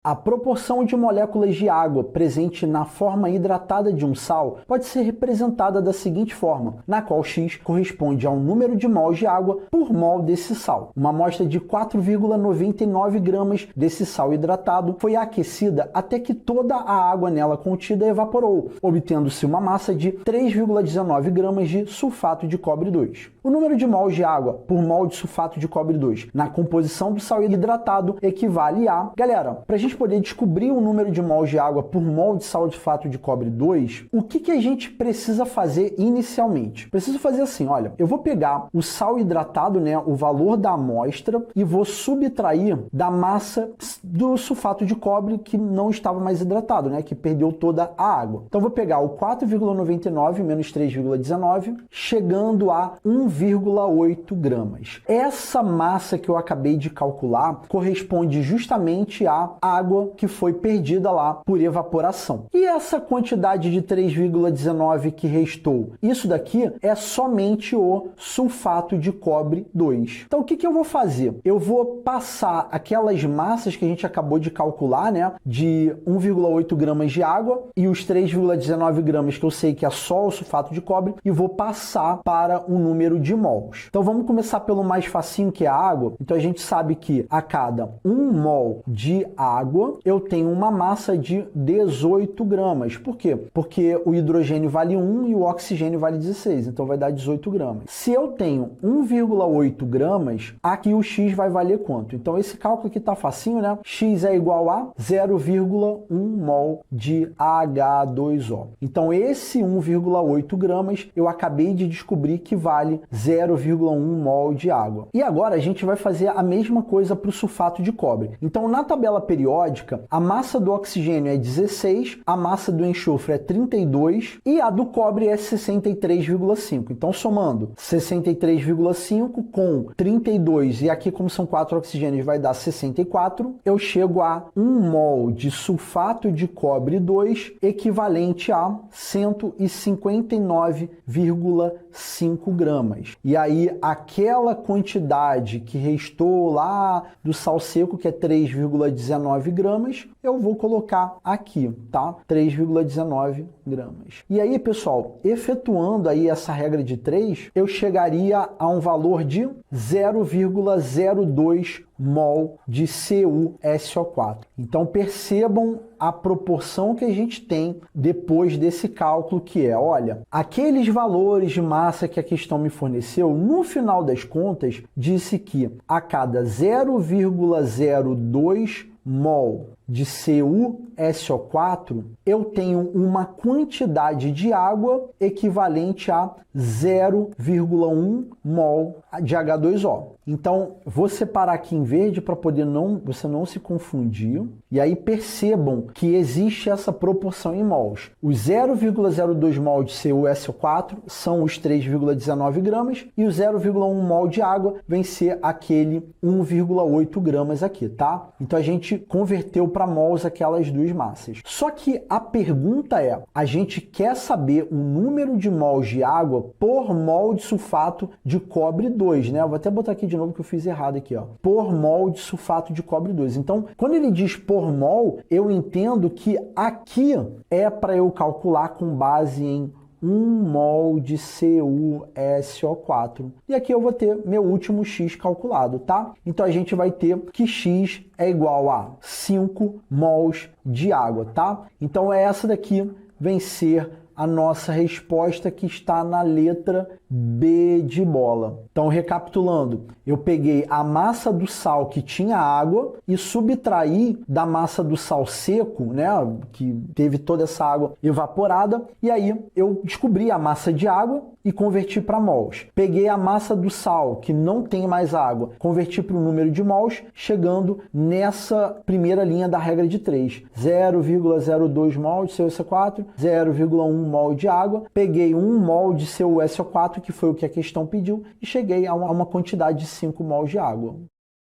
A proporção de moléculas de água presente na forma hidratada de um sal pode ser representada da seguinte forma, na qual X corresponde ao número de mols de água por mol desse sal. Uma amostra de 4,99 gramas desse sal hidratado foi aquecida até que toda a água nela contida evaporou, obtendo-se uma massa de 3,19 gramas de sulfato de cobre 2. O número de mols de água por mol de sulfato de cobre 2 na composição do sal hidratado equivale a... Galera, para a gente poder descobrir o número de mols de água por mol de sulfato de cobre 2, o que a gente precisa fazer inicialmente? Preciso fazer assim, olha, eu vou pegar o sal hidratado, né, o valor da amostra, e vou subtrair da massa do sulfato de cobre que não estava mais hidratado, né, que perdeu toda a água. Então vou pegar o 4,99 menos 3,19, chegando a 1,8 gramas. Essa massa que eu acabei de calcular corresponde justamente à água que foi perdida lá por evaporação. E essa quantidade de 3,19 que restou? Isso daqui é somente o sulfato de cobre 2. Então o que eu vou fazer? Eu vou passar aquelas massas que a gente acabou de calcular, né, de 1,8 gramas de água e os 3,19 gramas que eu sei que é só o sulfato de cobre, e vou passar para o número de mols. Então vamos começar pelo mais facinho, que é a água. Então a gente sabe que a cada 1 mol de água eu tenho uma massa de 18 gramas. Por quê? Porque o hidrogênio vale 1 e o oxigênio vale 16, então vai dar 18 gramas. Se eu tenho 1,8 gramas, aqui o X vai valer quanto? Então esse cálculo aqui tá facinho, né? X é igual a 0,1 mol de H2O. Então esse 1,8 gramas eu acabei de descobrir que vale 0,1 mol de água. E agora a gente vai fazer a mesma coisa para o sulfato de cobre. Então na tabela periódica, a massa do oxigênio é 16, a massa do enxofre é 32 e a do cobre é 63,5. Então somando 63,5 com 32, e aqui como são 4 oxigênios vai dar 64, eu chego a 1 mol de sulfato de cobre 2 equivalente a 159,5 gramas. E aí aquela quantidade que restou lá do sal seco, que é 3,19 gramas, eu vou colocar aqui, tá? 3,19 gramas. E aí, pessoal, efetuando aí essa regra de 3, eu chegaria a um valor de 0,02 mol de CuSO4. Então percebam a proporção que a gente tem depois desse cálculo, que é, olha, aqueles valores de massa que a questão me forneceu, no final das contas, disse que a cada 0,02 mol de CuSO4, eu tenho uma quantidade de água equivalente a 0,1 mol de H2O. Então, vou separar aqui em verde para poder você não se confundir. E aí percebam que existe essa proporção em mols. Os 0,02 mol de CuSO4 são os 3,19 gramas e o 0,1 mol de água vem ser aquele 1,8 gramas aqui, tá? Então a gente converteu para mols aquelas duas massas. Só que a pergunta é, a gente quer saber o número de mols de água por mol de sulfato de cobre 2, né? Eu vou até botar aqui de novo que eu fiz errado aqui, ó. Por mol de sulfato de cobre 2. Então, quando ele diz por mol, eu entendo que aqui é para eu calcular com base em 1 mol de CuSO4. E aqui eu vou ter meu último X calculado, tá? Então a gente vai ter que X é igual a 5 mols de água, tá? Então essa daqui vem ser a nossa resposta, que está na letra B de bola. Então, recapitulando, eu peguei a massa do sal que tinha água e subtraí da massa do sal seco, né, que teve toda essa água evaporada, e aí eu descobri a massa de água e converti para mols. Peguei a massa do sal, que não tem mais água, converti para o número de mols, chegando nessa primeira linha da regra de 3. 0,02 mol de CuSO4, 0,1 mol de água, peguei 1 mol de CuSO4, que foi o que a questão pediu, e cheguei a uma quantidade de 5 mols de água.